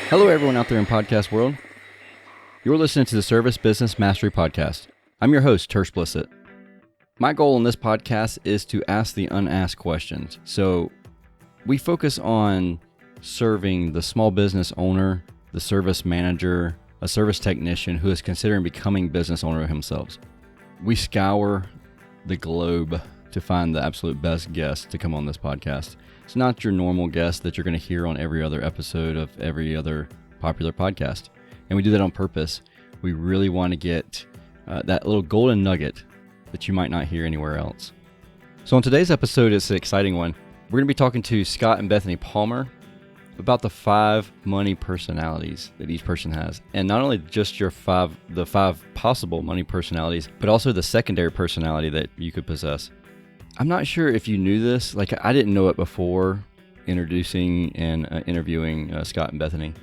Hello, everyone out there in podcast world. You're listening to the Service Business Mastery Podcast. I'm your host, Tersh. My goal in this podcast is to ask the unasked questions. So we focus on serving the small business owner, the service manager, a service technician who is considering becoming business owner himself. We scour the globe to find the absolute best guest to come on this podcast. It's not your normal guest that you're going to hear on every other episode of every other popular podcast. And we do that on purpose. We really want to get that little golden nugget that you might not hear anywhere else. So on today's episode, it's an exciting one. We're going to be talking to Scott and Bethany Palmer about the 5 money personalities that each person has. And not only just the 5 possible money personalities, but also the secondary personality that you could possess. I'm not sure if you knew this. I didn't know it before introducing and interviewing Scott and Bethany.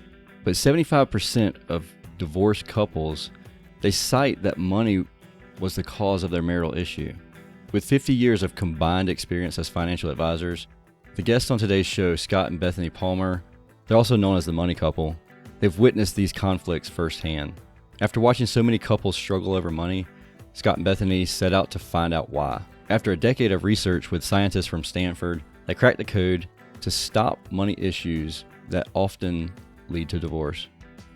But 75% of divorced couples, they cite that money was the cause of their marital issue. With 50 years of combined experience as financial advisors, the guests on today's show, Scott and Bethany Palmer, they're also known as the money couple. They've witnessed these conflicts firsthand. After watching so many couples struggle over money, Scott and Bethany set out to find out why. After a decade of research with scientists from Stanford, they cracked the code to stop money issues that often lead to divorce.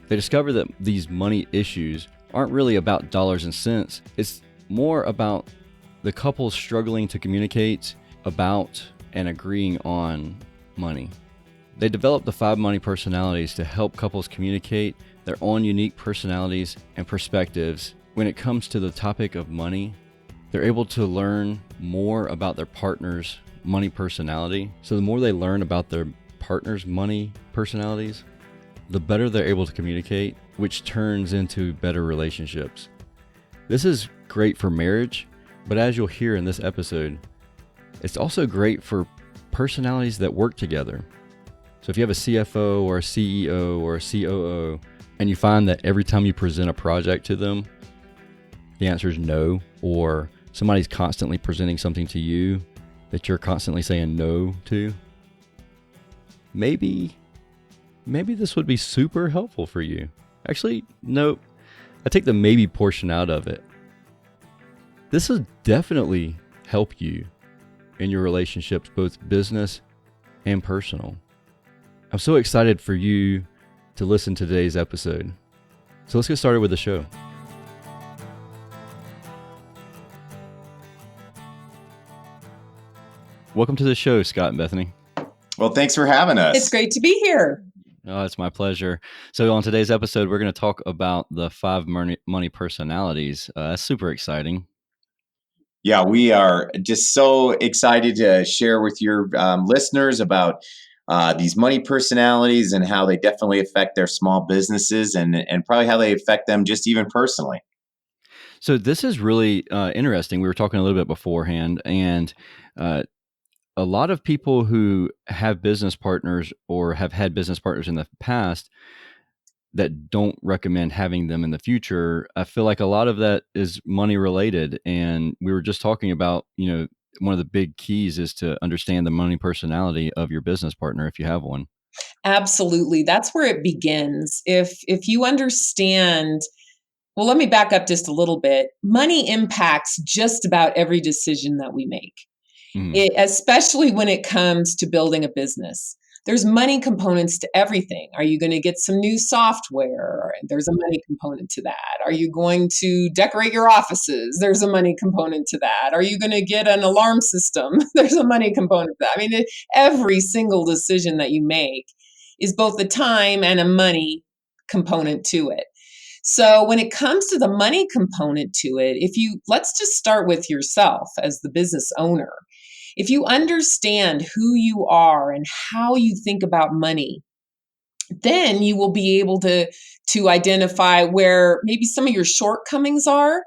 They discovered that these money issues aren't really about dollars and cents. It's more about the couple struggling to communicate about and agreeing on money. They developed the 5 money personalities to help couples communicate their own unique personalities and perspectives when it comes to the topic of money. They're able to learn more about their partner's money personality. So the more they learn about their partner's money personalities, the better they're able to communicate, which turns into better relationships. This is great for marriage, but as you'll hear in this episode, it's also great for personalities that work together. So if you have a CFO or a CEO or a COO, and you find that every time you present a project to them, the answer is no, or somebody's constantly presenting something to you that you're constantly saying no to, maybe this would be super helpful for you. Actually, no, I take the maybe portion out of it. This will definitely help you in your relationships, both business and personal. I'm so excited for you to listen to today's episode. So let's get started with the show. Welcome to the show, Scott and Bethany. Well, thanks for having us. It's great to be here. Oh, it's my pleasure. So on today's episode, we're going to talk about the 5 money personalities. That's super exciting. Yeah, we are just so excited to share with your listeners about these money personalities and how they definitely affect their small businesses and probably how they affect them just even personally. So this is really interesting. We were talking a little bit beforehand, and a lot of people who have business partners or have had business partners in the past that don't recommend having them in the future, I feel like a lot of that is money related. And we were just talking about, one of the big keys is to understand the money personality of your business partner if you have one. Absolutely. That's where it begins. If you understand, well, let me back up just a little bit. Money impacts just about every decision that we make. Especially when it comes to building a business. There's money components to everything. Are you going to get some new software? There's a money component to that. Are you going to decorate your offices? There's a money component to that. Are you going to get an alarm system? There's a money component to that. I mean, every single decision that you make is both the time and a money component to it. So when it comes to the money component to it, let's just start with yourself as the business owner. If you understand who you are and how you think about money, then you will be able to identify where maybe some of your shortcomings are,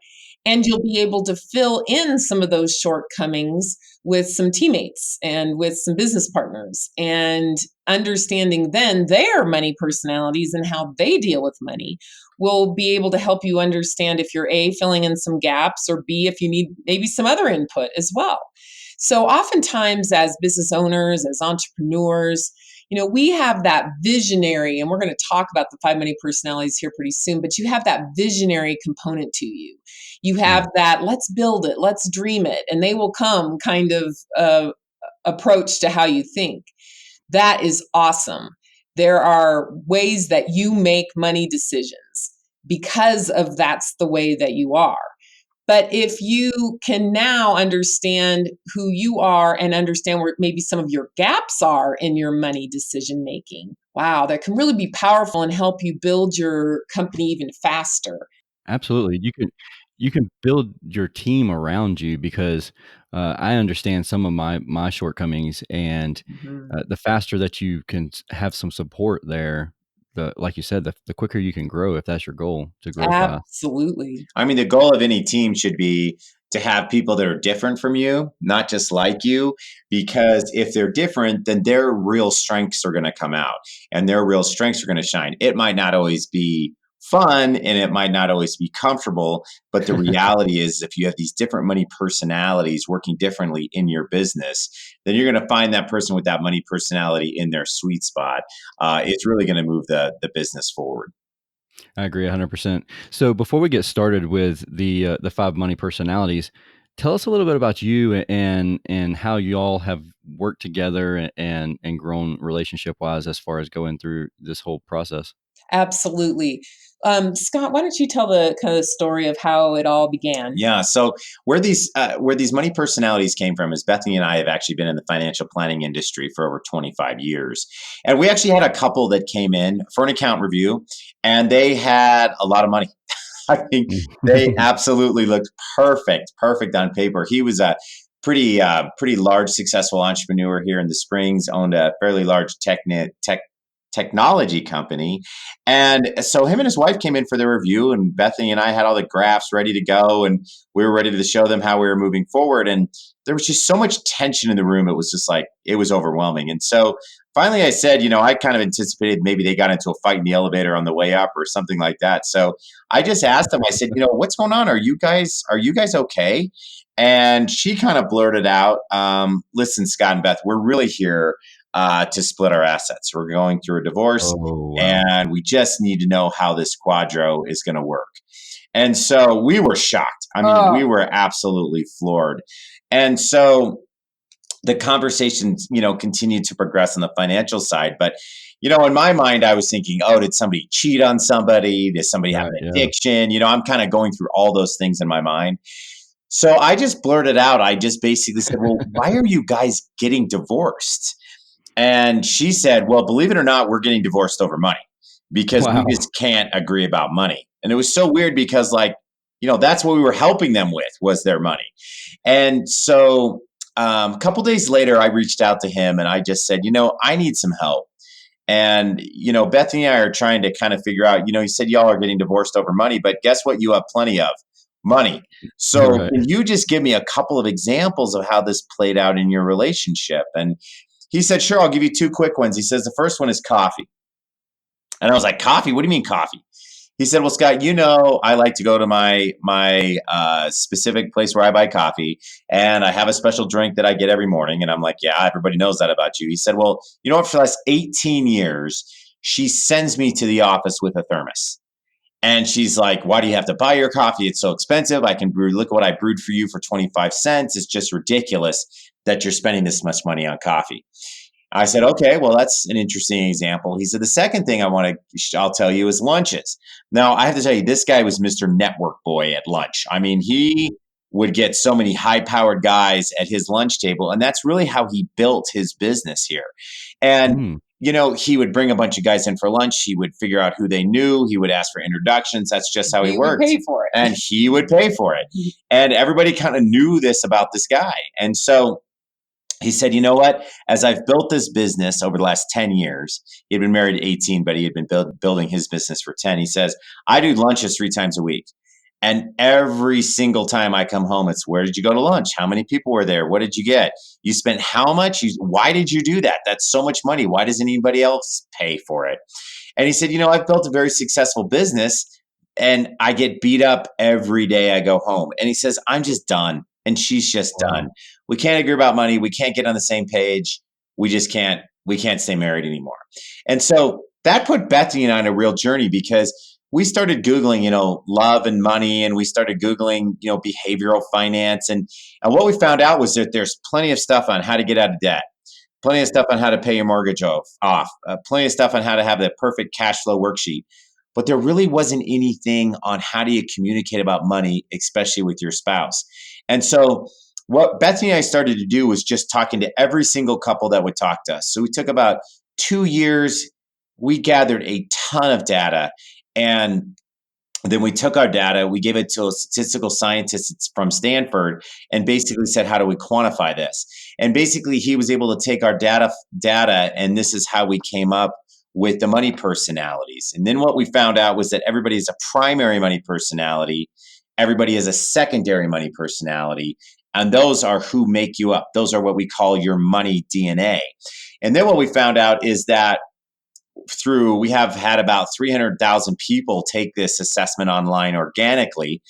and you'll be able to fill in some of those shortcomings with some teammates and with some business partners, and understanding then their money personalities and how they deal with money will be able to help you understand if you're A, filling in some gaps, or B, if you need maybe some other input as well. So oftentimes as business owners, as entrepreneurs, We have that visionary, and we're going to talk about the 5 money personalities here pretty soon, but you have that visionary component to you. You have that, let's build it, let's dream it, and they will come kind of approach to how you think. That is awesome. There are ways that you make money decisions because of that's the way that you are. But if you can now understand who you are and understand where maybe some of your gaps are in your money decision making, wow, that can really be powerful and help you build your company even faster. Absolutely. You can build your team around you because I understand some of my shortcomings, and Mhm. the faster that you can have some support there, the like you said, the quicker you can grow if that's your goal to grow fast. Absolutely. I mean, the goal of any team should be to have people that are different from you, not just like you, because if they're different, then their real strengths are going to come out and their real strengths are going to shine. It might not always be fun and it might not always be comfortable, but the reality is if you have these different money personalities working differently in your business, then you're going to find that person with that money personality in their sweet spot. It's really going to move the business forward. I agree 100%. So before we get started with the 5 money personalities, tell us a little bit about you and how you all have worked together and grown relationship wise as far as going through this whole process. Absolutely. Scott, why don't you tell the kind of story of how it all began? Yeah. So where these money personalities came from is Bethany and I have actually been in the financial planning industry for over 25 years, and we actually had a couple that came in for an account review, and they had a lot of money. I mean, they absolutely looked perfect on paper. He was a pretty large, successful entrepreneur here in the Springs, owned a fairly large technology company. And so him and his wife came in for the review, and Bethany and I had all the graphs ready to go, and we were ready to show them how we were moving forward. And there was just so much tension in the room. It was just like, it was overwhelming. And so finally I said, I kind of anticipated maybe they got into a fight in the elevator on the way up or something like that. So I just asked them, I said, what's going on? Are you guys okay? And she kind of blurted out, listen, Scott and Beth, we're really here to split our assets. We're going through a divorce, Oh, wow. and we just need to know how this quadro is going to work. And so we were shocked. I mean, we Oh, were absolutely floored. And so the conversations, continued to progress on the financial side. But, in my mind, I was thinking, oh, did somebody cheat on somebody? Did somebody have Right. an Yeah. addiction? I'm kind of going through all those things in my mind. So I just blurted out. I just basically said, well, why are you guys getting divorced? And she said, well, believe it or not, we're getting divorced over money because we Wow. just can't agree about money. And it was so weird because, like, that's what we were helping them with was their money. And so a couple days later, I reached out to him and I just said, I need some help. And, Bethany and I are trying to kind of figure out, he said, y'all are getting divorced over money, but guess what? You have plenty of money. So Right. can you just give me a couple of examples of how this played out in your relationship? And he said, sure, I'll give you two quick ones. He says, the first one is coffee. And I was like, coffee? What do you mean coffee? He said, well, Scott, I like to go to my specific place where I buy coffee, and I have a special drink that I get every morning. And I'm like, yeah, everybody knows that about you. He said, well, you know what? For the last 18 years, she sends me to the office with a thermos. And she's like, why do you have to buy your coffee? It's so expensive. I can brew, look what I brewed for you for 25 cents. It's just ridiculous that you're spending this much money on coffee. I said, okay, well, that's an interesting example. He said, the second thing I'll tell you is lunches. Now, I have to tell you, this guy was Mr. Network Boy at lunch. I mean, he would get so many high powered guys at his lunch table. And that's really how he built his business here. And, Hmm. he would bring a bunch of guys in for lunch. He would figure out who they knew. He would ask for introductions. That's just how he he would worked. pay for it. And he would pay for it. And everybody kind of knew this about this guy. And so, he said, you know what? As I've built this business over the last 10 years, he had been married 18, but he had been building his business for 10. He says, I do lunches 3 times a week. And every single time I come home, it's where did you go to lunch? How many people were there? What did you get? You spent how much? Why did you do that? That's so much money. Why doesn't anybody else pay for it? And he said, I've built a very successful business and I get beat up every day I go home. And he says, I'm just done. And she's just done. Wow. We can't agree about money. We can't get on the same page. We just can't. we can't stay married anymore. And so that put Bethany and I on a real journey, because we started Googling, love and money, and we started Googling, behavioral finance. And what we found out was that there's plenty of stuff on how to get out of debt, plenty of stuff on how to pay your mortgage off, plenty of stuff on how to have the perfect cash flow worksheet. But there really wasn't anything on how do you communicate about money, especially with your spouse. And so what Bethany and I started to do was just talking to every single couple that would talk to us. So we took about 2 years. We gathered a ton of data, and then we took our data, we gave it to a statistical scientist from Stanford, and basically said, how do we quantify this? And basically he was able to take our data, and this is how we came up with the money personalities. And then what we found out was that everybody is a primary money personality, everybody is a secondary money personality, and those are who make you up. Those are what we call your money DNA. And then what we found out is that we have had about 300,000 people take this assessment online organically.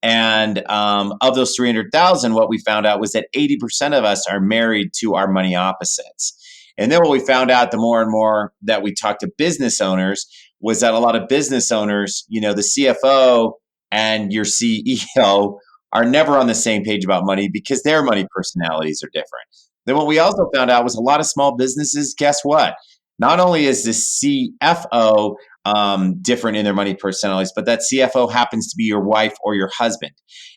And of those 300,000, what we found out was that 80% of us are married to our money opposites. And then what we found out, the more and more that we talked to business owners, was that a lot of business owners, the CFO and your CEO are never on the same page about money because their money personalities are different. Then what we also found out was a lot of small businesses, guess what? Not only is the CFO different in their money personalities, but that CFO happens to be your wife or your husband.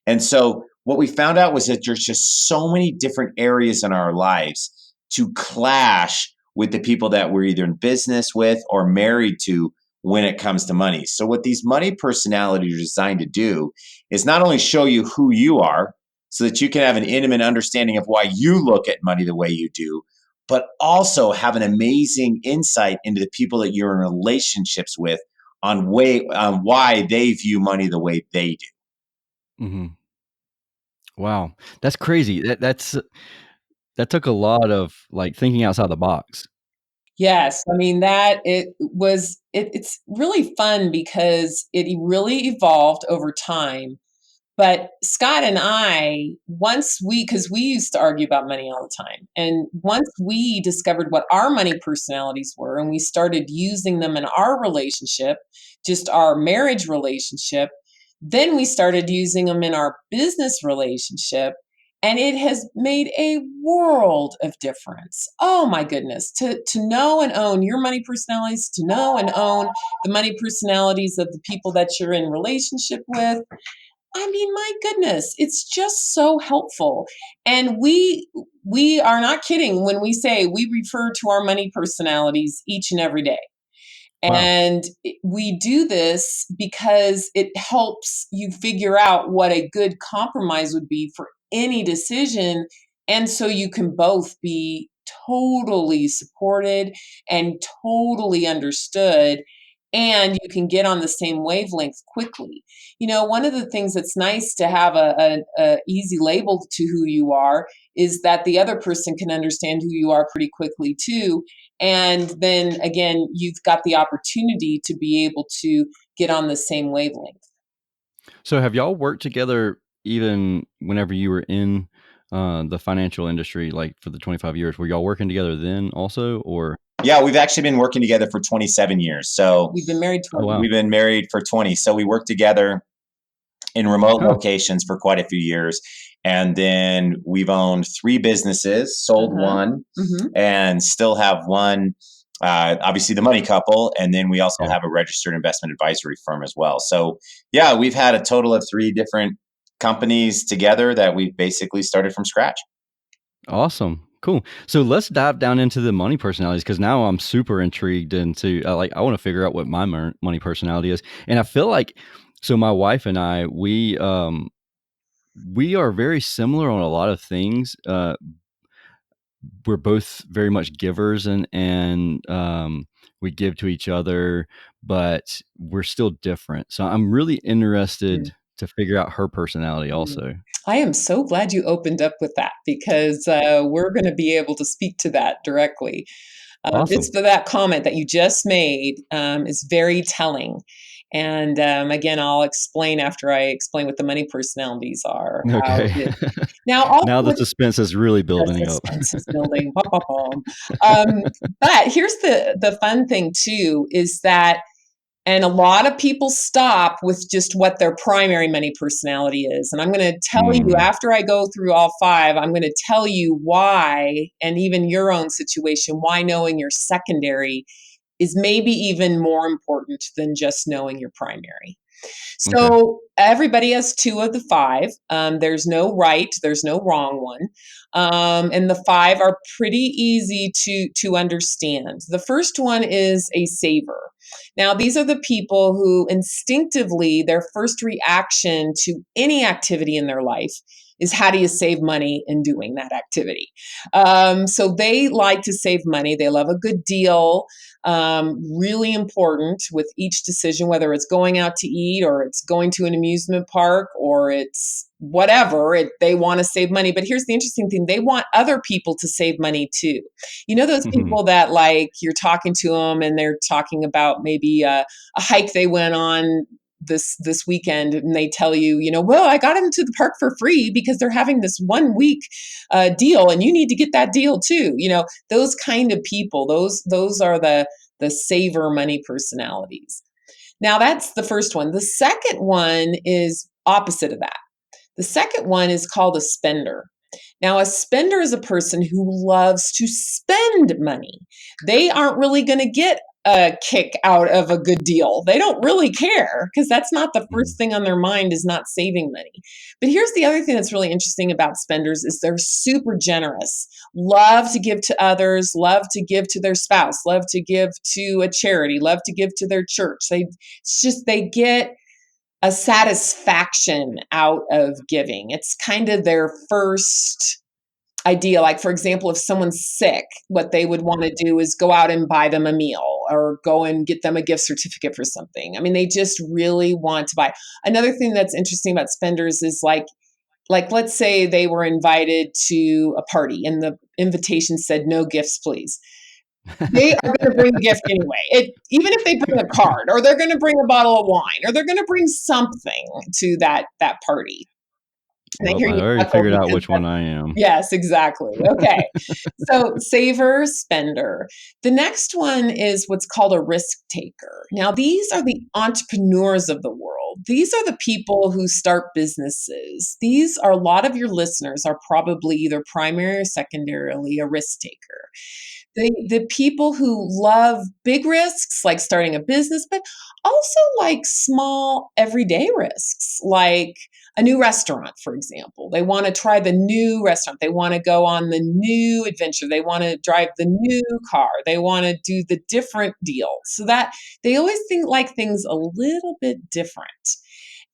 And so what we found out was that there's just so many different areas in our lives to clash with the people that we're either in business with or married to when it comes to money. So what these money personalities are designed to do is not only show you who you are so that you can have an intimate understanding of why you look at money the way you do, but also have an amazing insight into the people that you're in relationships with on why they view money the way they do. Mm-hmm. Wow, that's crazy. That took a lot of thinking outside the box. Yes, I mean it's really fun because it really evolved over time. But Scott and I, because we used to argue about money all the time, and once we discovered what our money personalities were and we started using them in our relationship, just our marriage relationship, then we started using them in our business relationship. And it has made a world of difference. Oh my goodness. To know and own your money personalities, to know and own the money personalities of the people that you're in relationship with. I mean, my goodness, it's just so helpful. And we are not kidding when we say we refer to our money personalities each and every day. Wow. And we do this because it helps you figure out what a good compromise would be for any decision. And so you can both be totally supported and totally understood, and you can get on the same wavelength quickly. One of the things that's nice to have a easy label to who you are is that the other person can understand who you are pretty quickly too. And then again, you've got the opportunity to be able to get on the same wavelength. So have y'all worked together even whenever you were in the financial industry, like for the 25 years? Were y'all working together then also, or? Yeah, we've actually been working together for 27 years. So we've been married 20. Oh, wow. We've been married for 20. So we worked together in remote locations for quite a few years. And then we've owned 3 businesses, sold one, and still have one, obviously the money couple. And then we also have a registered investment advisory firm as well. So yeah, we've had a total of 3 different companies together that we've basically started from scratch. Awesome. Cool. So let's dive down into the money personalities, because now I'm super intrigued into I want to figure out what my money personality is. And I feel like, so my wife and I, we are very similar on a lot of things. We're both very much givers, and we give to each other, but we're still different. So I'm really interested to figure out her personality also. I am so glad you opened up with that, because we're going to be able to speak to that directly. Awesome. Just for that comment that you just made is very telling. And again, I'll explain after I explain what the money personalities are. Okay. Now, also Now the suspense is really the building up. suspense is building. Bah, bah, bah. But here's the fun thing too, is that, and a lot of people stop with just what their primary money personality is. And I'm going to tell you, after I go through all 5, I'm going to tell you why, and even your own situation, why knowing your secondary is maybe even more important than just knowing your primary. So everybody has 2 of the 5. There's no right, there's no wrong one. And the 5 are pretty easy to understand. The first one is a saver. Now, these are the people who instinctively, their first reaction to any activity in their life is, how do you save money in doing that activity? So they like to save money. They love a good deal. Really important with each decision, whether it's going out to eat or it's going to an amusement park or it's whatever, they want to save money. But here's the interesting thing. They want other people to save money too. You know, those people that, like, you're talking to them and they're talking about maybe a hike they went on this weekend, and they tell you, well, I got them to the park for free because they're having this 1 week deal, and you need to get that deal too. Those kind of people, those are the saver money personalities. Now, that's the first one. The second one is opposite of that. The second one is called a spender. Now, a spender is a person who loves to spend money. They aren't really going to get a kick out of a good deal. They don't really care, because that's not the first thing on their mind, is not saving money. But here's the other thing that's really interesting about spenders is they're super generous, love to give to others, love to give to their spouse, love to give to a charity, love to give to their church. They get a satisfaction out of giving. It's kind of their first idea. Like, for example, if someone's sick, what they would want to do is go out and buy them a meal or go and get them a gift certificate for something. I mean, they just really want to buy. Another thing that's interesting about spenders is like let's say they were invited to a party and the invitation said no gifts, please. They are going to bring a gift anyway. Even if they bring a card, or they're going to bring a bottle of wine, or they're going to bring something to that party. And I Well, hear I you already chuckle figured out because which one I am. yes, exactly. Okay. So saver, spender. The next one is what's called a risk taker. Now, these are the entrepreneurs of the world. These are the people who start businesses. These are, a lot of your listeners are probably either primary or secondarily a risk taker. The people who love big risks, like starting a business, but also like small everyday risks, like a new restaurant, for example. They want to try the new restaurant. They want to go on the new adventure. They want to drive the new car. They want to do the different deal. So that they always like things a little bit different.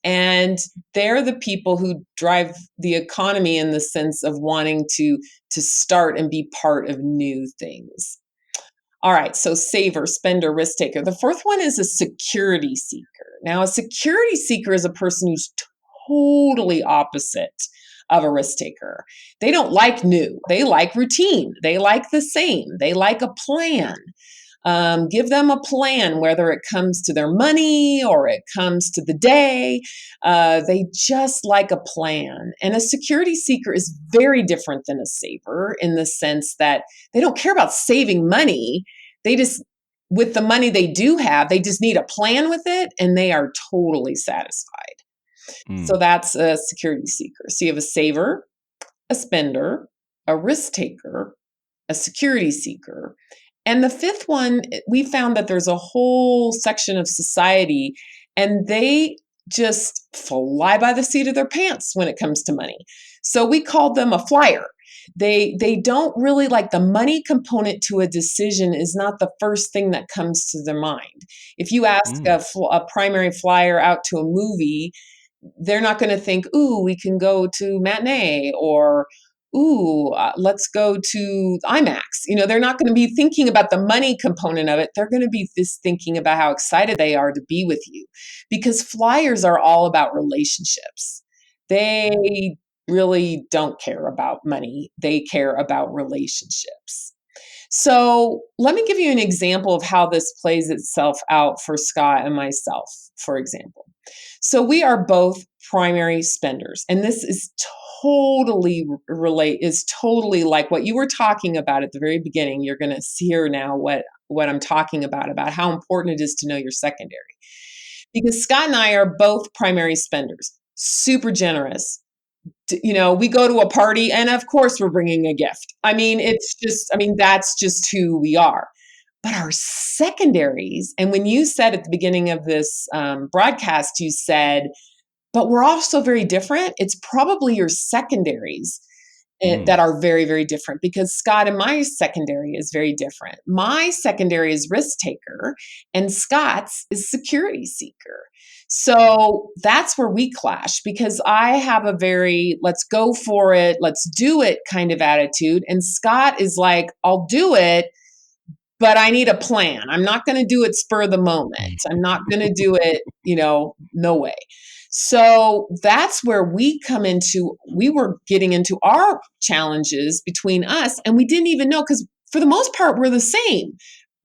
And they're the people who drive the economy in the sense of wanting to start and be part of new things. All right, so saver, spender, risk taker. The fourth one is a security seeker. Now, a security seeker is a person who's totally opposite of a risk taker. They don't like new. They like routine. They like the same. They like a plan. Give them a plan, whether it comes to their money or it comes to the day. They just like a plan. And a security seeker is very different than a saver in the sense that they don't care about saving money. They just, with the money they do have, they just need a plan with it, and they are totally satisfied. So that's a security seeker. So you have a saver, a spender, a risk taker, a security seeker. And the fifth one, we found that there's a whole section of society, and they just fly by the seat of their pants when it comes to money. So we called them a flyer. They don't really, like, the money component to a decision is not the first thing that comes to their mind. If you ask a primary flyer out to a movie, they're not going to think, ooh, we can go to matinee, or ooh, let's go to IMAX. They're not going to be thinking about the money component of it. They're going to be just thinking about how excited they are to be with you, because flyers are all about relationships. They really don't care about money. They care about relationships. So let me give you an example of how this plays itself out for Scott and myself, for example. So we are both primary spenders, and this is totally like what you were talking about at the very beginning. You're going to hear now what I'm talking about how important it is to know your secondary. Because Scott and I are both primary spenders, super generous. We go to a party and of course we're bringing a gift. That's just who we are. But our secondaries, and when you said at the beginning of this broadcast, you said, but we're also very different. It's probably your secondaries that are very, very different, because Scott and my secondary is very different. My secondary is risk taker and Scott's is security seeker. So that's where we clash, because I have a very let's go for it, let's do it kind of attitude. And Scott is like, I'll do it, but I need a plan. I'm not going to do it spur of the moment. I'm not going to do it, no way. So that's where we were getting into our challenges between us, and we didn't even know, because for the most part, we're the same.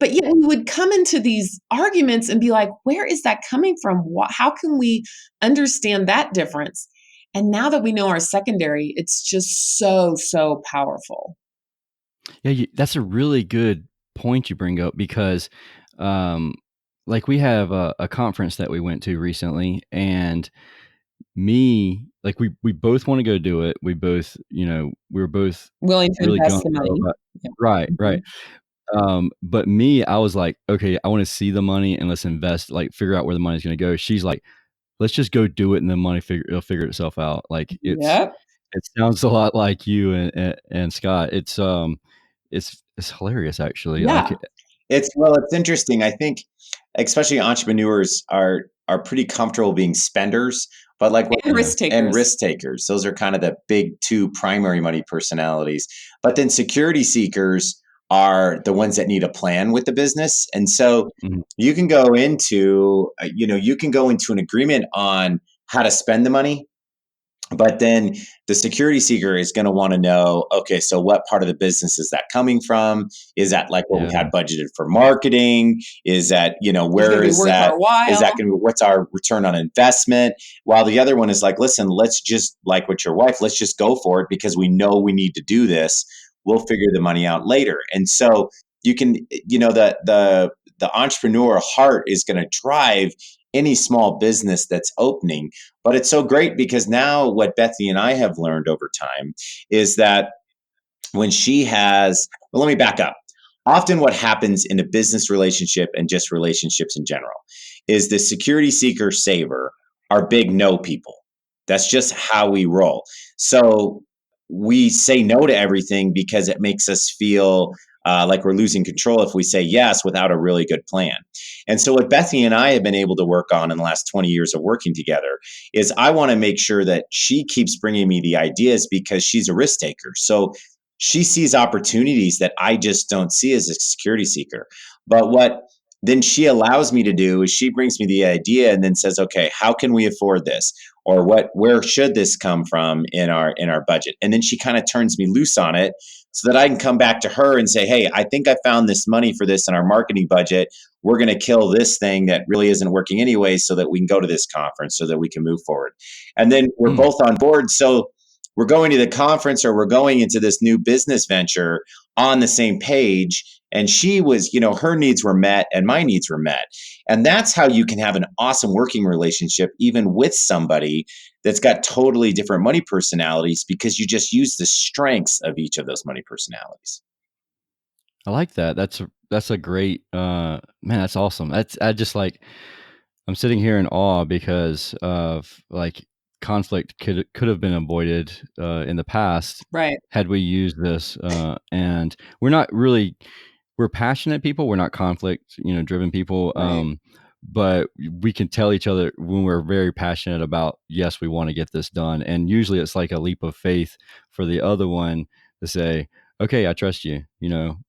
But yet we would come into these arguments and be like, where is that coming from? How can we understand that difference? And now that we know our secondary, it's just so, so powerful. Yeah, that's a really good point you bring up, because like we have a conference that we went to recently, and we both want to go do it. We both, we were both Willing to really invest gung the ho money. about. Yeah. Right, Mhm. right. But I was like, okay, I want to see the money and let's invest, like figure out where the money's going to go. She's like, let's just go do it, and the money it'll figure itself out. Like Yep. it sounds a lot like you and Scott. It's hilarious actually. Like, Yeah. It's interesting. I think especially entrepreneurs are pretty comfortable being spenders, but And yeah, risk and takers. risk takers. Those are kind of the big two primary money personalities. But then security seekers are the ones that need a plan with the business. And so mhm, you can go into an agreement on how to spend the money, but then the security seeker is going to want to know, okay, so what part of the business is that coming from? Is that like what we yeah, had budgeted for marketing? Is that, Is it going where to be is worth that? our Is while? that going to be, what's our return on investment? While the other one is like, listen, let's just, like with your wife, let's just go for it because we know we need to do this. We'll figure the money out later. And so you can, the entrepreneur heart is going to drive any small business that's opening. But it's so great because now what Bethany and I have learned over time is that when let me back up. Often what happens in a business relationship and just relationships in general is the security seeker saver are big no people. That's just how we roll. So we say no to everything because it makes us feel like we're losing control if we say yes without a really good plan. And so, what Bethany and I have been able to work on in the last 20 years of working together is I want to make sure that she keeps bringing me the ideas because she's a risk taker. So, she sees opportunities that I just don't see as a security seeker. But what then she allows me to do is she brings me the idea and then says, okay, how can we afford this? Or where should this come from in our budget? And then she kind of turns me loose on it so that I can come back to her and say, hey, I think I found this money for this in our marketing budget. We're going to kill this thing that really isn't working anyway so that we can go to this conference so that we can move forward. And then we're mm, both on board. So we're going to the conference or we're going into this new business venture on the same page. And she was, her needs were met and my needs were met. And that's how you can have an awesome working relationship, even with somebody that's got totally different money personalities, because you just use the strengths of each of those money personalities. I like that. That's a great man. That's awesome. I just like, I'm sitting here in awe because of like conflict could have been avoided in the past Right. had we used this. And we're passionate people. We're not conflict driven people. Right. But we can tell each other when we're very passionate about, yes, we want to get this done. And usually it's like a leap of faith for the other one to say, okay, I trust you.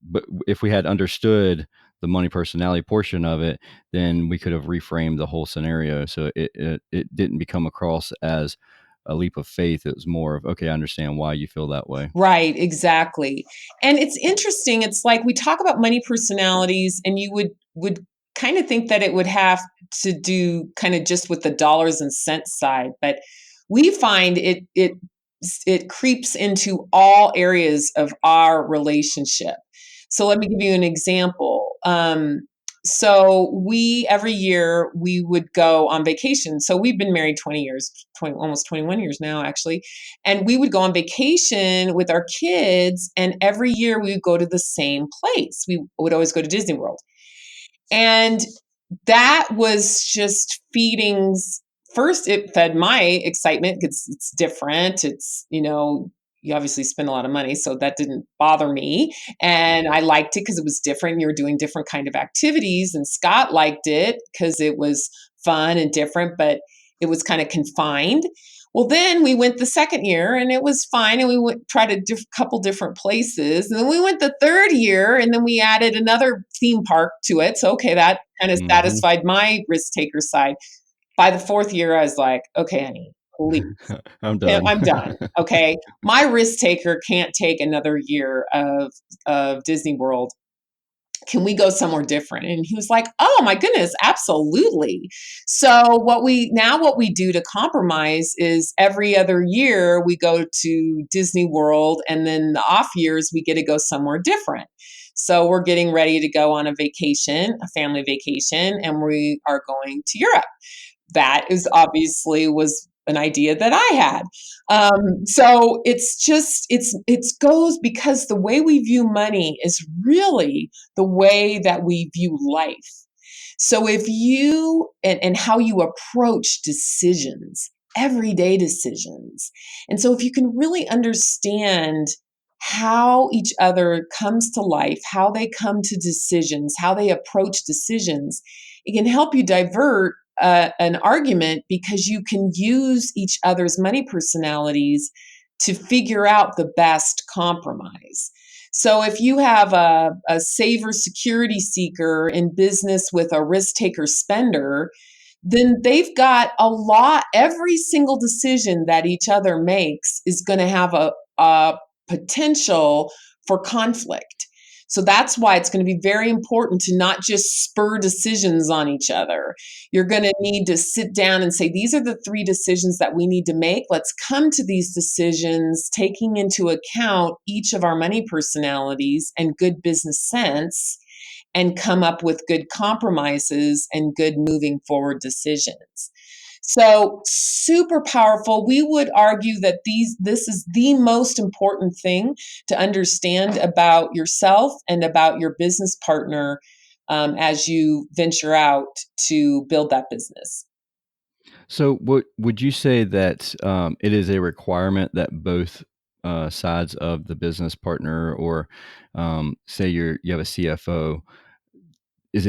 But if we had understood the money personality portion of it, then we could have reframed the whole scenario so it didn't become across as a leap of faith. It was more of, okay, I understand why you feel that way. Right, exactly. And it's interesting. It's like we talk about money personalities, and you would kind of think that it would have to do kind of just with the dollars and cents side, but we find it creeps into all areas of our relationship. So let me give you an example. So we every year we would go on vacation. So we've been married 20 years, almost 21 years now, actually. And we would go on vacation with our kids, and every year we would go to the same place. We would always go to Disney World. And that was just feedings. First, it fed my excitement because it's different. You obviously spend a lot of money, so that didn't bother me. And I liked it because it was different. You were doing different kind of activities, and Scott liked it because it was fun and different, but it was kind of confined. Well, then we went the second year and it was fine. And we tried a couple different places. And then we went the third year and then we added another theme park to it. So, okay, that kind of satisfied my risk taker side. By the fourth year, I was like, okay, honey, please. I'm done. I'm done. Okay. My risk taker can't take another year of Disney World. Can we go somewhere different? And he was like, oh my goodness, absolutely. So what we do to compromise is every other year we go to Disney World, and then the off years we get to go somewhere different. So we're getting ready to go on a vacation, a family vacation, and we are going to Europe. That is obviously was an idea that I had. So it goes because the way we view money is really the way that we view life. So if you and how you approach decisions, everyday decisions. And so if you can really understand how each other comes to life, how they come to decisions, how they approach decisions, it can help you divert an argument because you can use each other's money personalities to figure out the best compromise. So if you have a saver security seeker in business with a risk taker spender, then they've got every single decision that each other makes is going to have a potential for conflict. So that's why it's going to be very important to not just spur decisions on each other. You're going to need to sit down and say, these are the 3 decisions that we need to make. Let's come to these decisions taking into account each of our money personalities and good business sense, and come up with good compromises and good moving forward decisions. So super powerful. We would argue that this is the most important thing to understand about yourself and about your business partner as you venture out to build that business. So, would you say that it is a requirement that both sides of the business partner, or say you have a CFO, is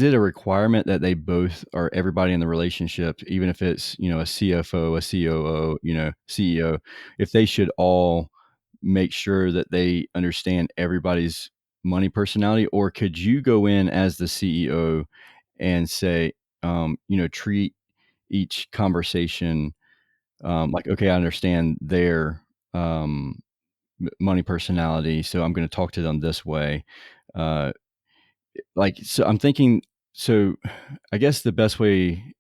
it a requirement that they both, or everybody in the relationship, even if it's a CFO, a COO, CEO, if they should all make sure that they understand everybody's money personality, or could you go in as the CEO and say, treat each conversation like, okay, I understand their money personality, so I'm going to talk to them this way. Uh, so I'm thinking, so I guess the best way,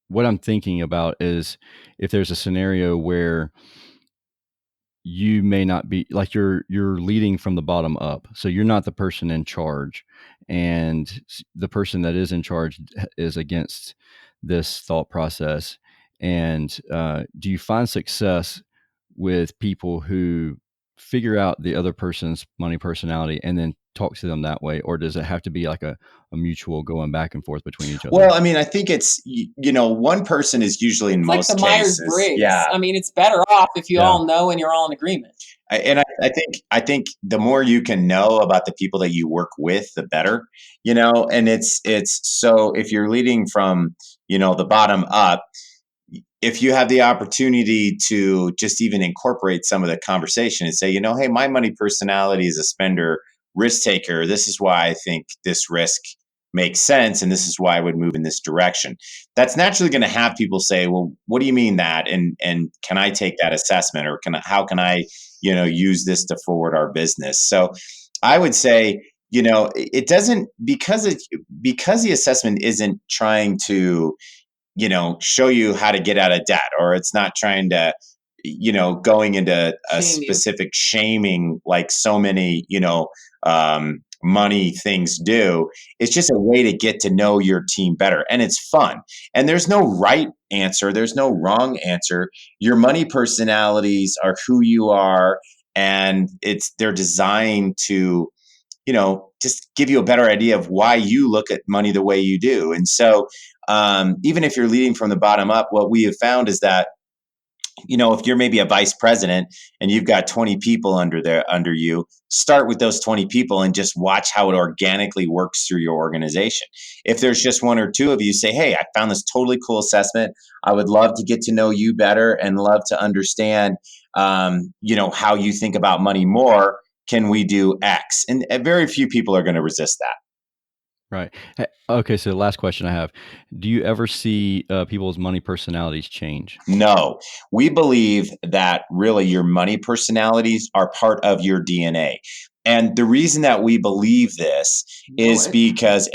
what I'm thinking about is if there's a scenario where you may not be, like, you're leading from the bottom up, so you're not the person in charge, and the person that is in charge is against this thought process. And do you find success with people who figure out the other person's money personality and then talk to them that way, or does it have to be like a mutual going back and forth between each other? Well, I mean, I think it's, one person is usually in It's most like the cases. Myers-Briggs. Yeah. I mean, it's better off if you Yeah. all know and you're all in agreement. I think the more you can know about the people that you work with, the better, and it's so if you're leading from, the bottom up, if you have the opportunity to just even incorporate some of the conversation and say, hey, my money personality is a spender risk taker. This is why I think this risk makes sense, and this is why I would move in this direction. That's naturally going to have people say, well, what do you mean that? And can I take that assessment, or how can I, use this to forward our business? So I would say, it doesn't, because the assessment isn't trying to, show you how to get out of debt, or it's not trying to, going into a specific shaming like so many, money things do. It's just a way to get to know your team better. And it's fun. And there's no right answer, there's no wrong answer. Your money personalities are who you are. And they're designed to, just give you a better idea of why you look at money the way you do. And so, even if you're leading from the bottom up, what we have found is that, if you're maybe a vice president and you've got 20 people under you, start with those 20 people and just watch how it organically works through your organization. If there's just one or two of you, say, hey, I found this totally cool assessment. I would love to get to know you better and love to understand, how you think about money more. Can we do X? And very few people are going to resist that. Right. Okay. So the last question I have, do you ever see people's money personalities change? No, we believe that really your money personalities are part of your DNA. And the reason that we believe this is because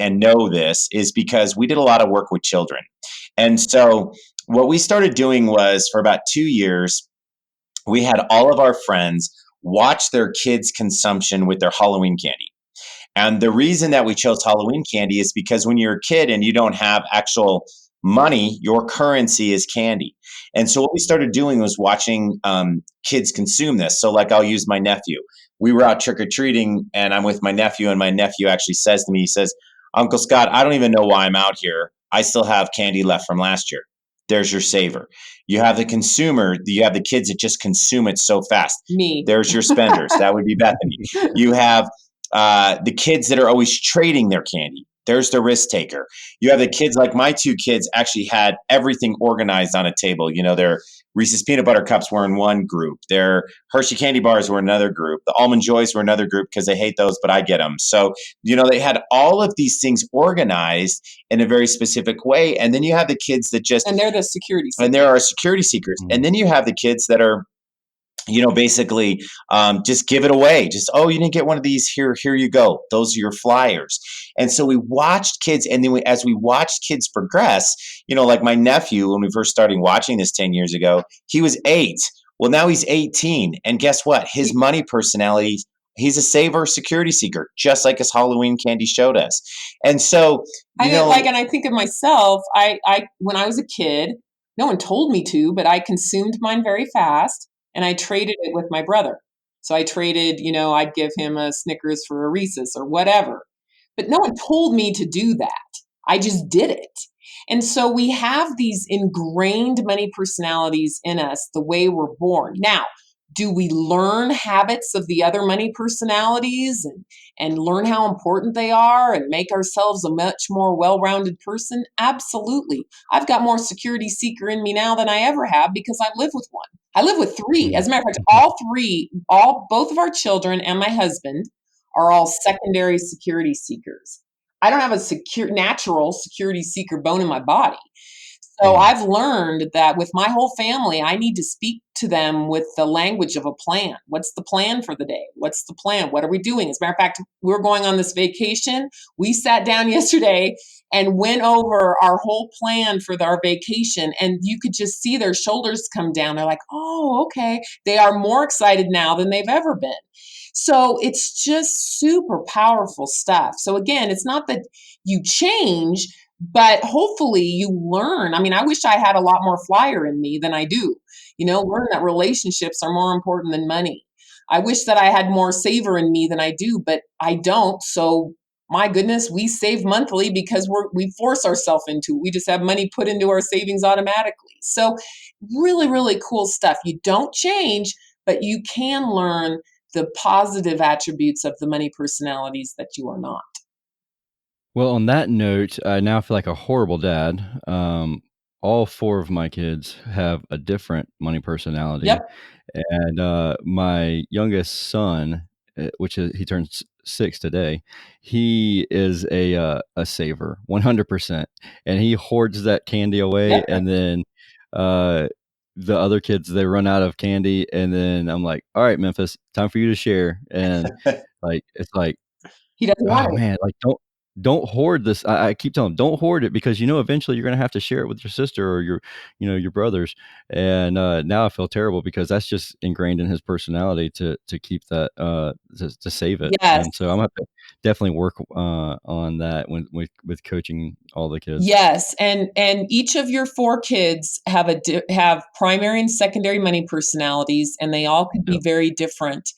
we did a lot of work with children. And so what we started doing was, for about 2 years, we had all of our friends watch their kids' consumption with their Halloween candy. And the reason that we chose Halloween candy is because when you're a kid and you don't have actual money, your currency is candy. And so what we started doing was watching kids consume this. So, like, I'll use my nephew. We were out trick or treating, and I'm with my nephew, and my nephew actually says to me, he says, "Uncle Scott, I don't even know why I'm out here. I still have candy left from last year." There's your saver. You have the consumer. You have the kids that just consume it so fast. Me. There's your spenders. That would be Bethany. You have the kids that are always trading their candy. There's the risk taker. You have the kids, like my two kids actually had everything organized on a table. Their Reese's peanut butter cups were in one group. Their Hershey candy bars were another group. The almond joys were another group because they hate those, but I get them. So, they had all of these things organized in a very specific way. And then you have the kids that just, and they're the security seekers. And there are security seekers. Mm-hmm. And then you have the kids that are, basically just give it away. Just, oh, you didn't get one of these. Here you go. Those are your flyers. And so we watched kids. And then as we watched kids progress, like my nephew, when we first started watching this 10 years ago, he was 8. Well, now he's 18. And guess what? His money personality, he's a saver, security seeker, just like his Halloween candy showed us. And so, and I think of myself, I when I was a kid, no one told me to, but I consumed mine very fast. And I traded it with my brother. So I traded, I'd give him a Snickers for a Reese's or whatever. But no one told me to do that. I just did it. And so we have these ingrained money personalities in us the way we're born. Now, do we learn habits of the other money personalities and learn how important they are and make ourselves a much more well-rounded person? Absolutely. I've got more security seeker in me now than I ever have because I live with one. I live with 3. As a matter of fact, both of our children and my husband are all secondary security seekers. I don't have a natural security seeker bone in my body. So I've learned that with my whole family, I need to speak to them with the language of a plan. What's the plan for the day? What's the plan? What are we doing? As a matter of fact, we're going on this vacation. We sat down yesterday and went over our whole plan for our vacation. And you could just see their shoulders come down. They're like, oh, okay. They are more excited now than they've ever been. So it's just super powerful stuff. So again, it's not that you change, but hopefully you learn. I mean, I wish I had a lot more flyer in me than I do. Learn that relationships are more important than money. I wish that I had more saver in me than I do, but I don't. So my goodness, we save monthly because we force ourselves into it. We just have money put into our savings automatically. So really, really cool stuff. You don't change, but you can learn the positive attributes of the money personalities that you are not. Well, on that note, I now feel like a horrible dad. All 4 of my kids have a different money personality. Yep. And my youngest son, he turns 6 today. He is a saver, 100%, and he hoards that candy away. Yep. And then the other kids, they run out of candy, and then I'm like, "All right, Memphis, time for you to share." And like it's like, He doesn't want oh it. man, like don't hoard this. I keep telling him, don't hoard it, because eventually you're gonna have to share it with your sister or your brothers. And now I feel terrible because that's just ingrained in his personality to keep that to save it. Yes. And so I'm gonna have to definitely work on that when with coaching all the kids. Yes, and each of your 4 kids have primary and secondary money personalities, and they all could be Yep. very different.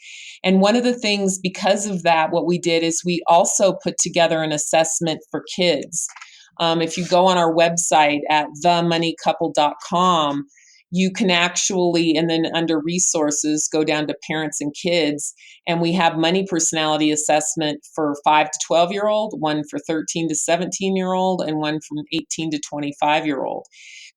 And one of the things, because of that, what we did is we also put together an assessment for kids. If you go on our website at themoneycouple.com, you can actually, and then under resources, go down to parents and kids, and we have money personality assessment for 5 to 12-year-old, one for 13 to 17-year-old, and one from 18 to 25-year-old.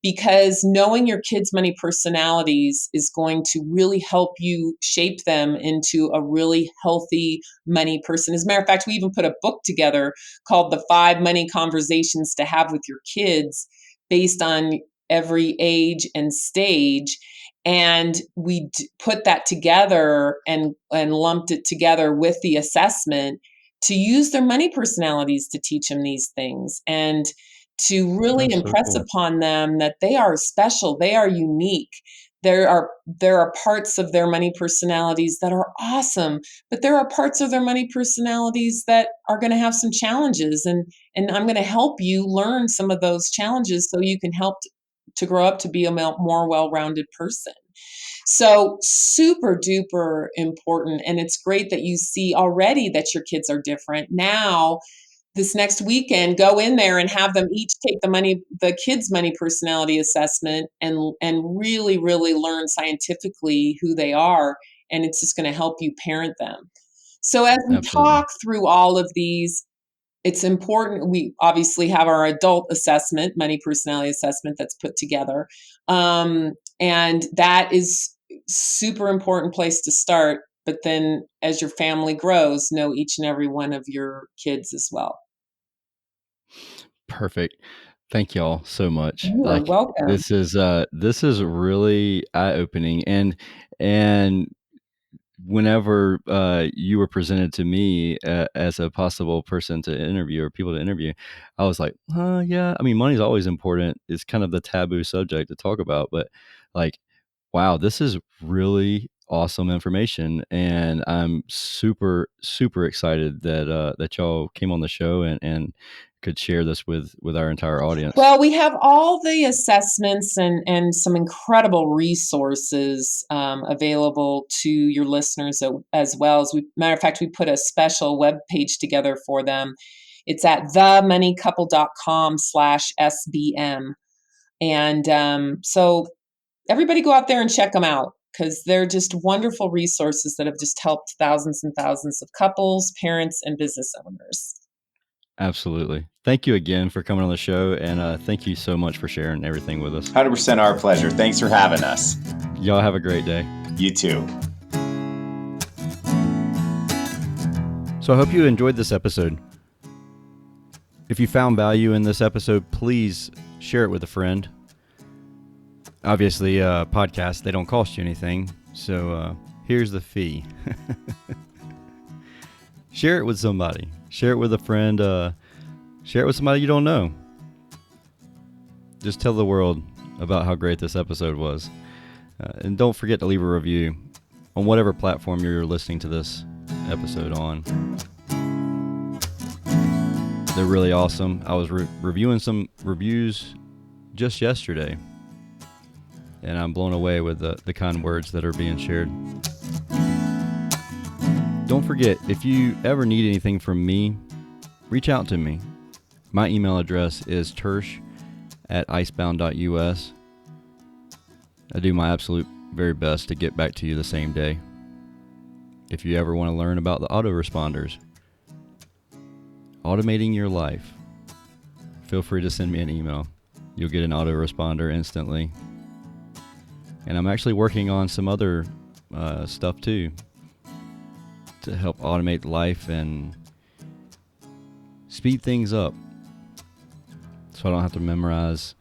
Because knowing your kids' money personalities is going to really help you shape them into a really healthy money person. As a matter of fact, we even put a book together called The 5 Money Conversations to Have with Your Kids, based on every age and stage. And we put that together and lumped it together with the assessment to use their money personalities to teach them these things, and to really That's so impress cool. upon them that they are special, they are unique. There are parts of their money personalities that are awesome, but there are parts of their money personalities that are going to have some challenges, and I'm going to help you learn some of those challenges so you can help to grow up to be a more well-rounded person. So super duper important. And it's great that you see already that your kids are different. Now, this next weekend, go in there and have them each take the kids' money personality assessment, and really, really learn scientifically who they are. And it's just going to help you parent them. So as we Absolutely. talk through all of these, it's important. We obviously have our adult assessment, money personality assessment, that's put together. And that is super important place to start. But then as your family grows, know each and every one of your kids as well. Perfect. Thank y'all so much. You are Like welcome. this is really eye-opening. And whenever you were presented to me as a possible person to interview or people to interview, I was like, yeah. I mean, money's always important. It's kind of the taboo subject to talk about, but like, wow, this is really awesome information, and I'm super super excited that y'all came on the show and could share this with our entire audience. Well, we have all the assessments and some incredible resources available to your listeners, as well. Matter of fact, we put a special web page together for them. It's at themoneycouple.com/SBM. And so everybody go out there and check them out, because they're just wonderful resources that have just helped thousands and thousands of couples, parents, and business owners. Absolutely. Thank you again for coming on the show, and thank you so much for sharing everything with us. 100% our pleasure. Thanks for having us. Y'all have a great day. You too. So I hope you enjoyed this episode. If you found value in this episode, please share it with a friend. Obviously, podcasts, they don't cost you anything, so here's the fee. Share it with somebody. Share it with a friend. Share it with somebody you don't know. Just tell the world about how great this episode was. And don't forget to leave a review on whatever platform you're listening to this episode on. They're really awesome. I was reviewing some reviews just yesterday, and I'm blown away with the kind words that are being shared. Don't forget, if you ever need anything from me, reach out to me. My email address is tersh@icebound.us. I do my absolute very best to get back to you the same day. If you ever want to learn about the autoresponders, automating your life, feel free to send me an email. You'll get an autoresponder instantly. And I'm actually working on some other stuff too, to help automate life and speed things up, so I don't have to memorize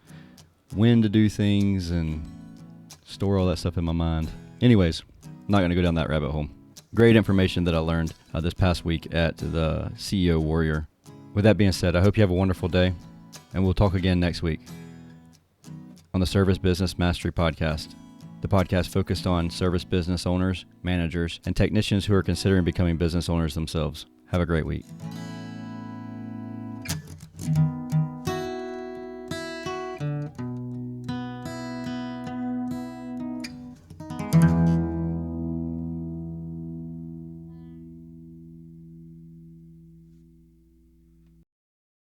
when to do things and store all that stuff in my mind. Anyways, I'm not going to go down that rabbit hole. Great information that I learned this past week at the CEO Warrior. With that being said, I hope you have a wonderful day, and we'll talk again next week on the Service Business Mastery Podcast, the podcast focused on service business owners, managers, and technicians who are considering becoming business owners themselves. Have a great week.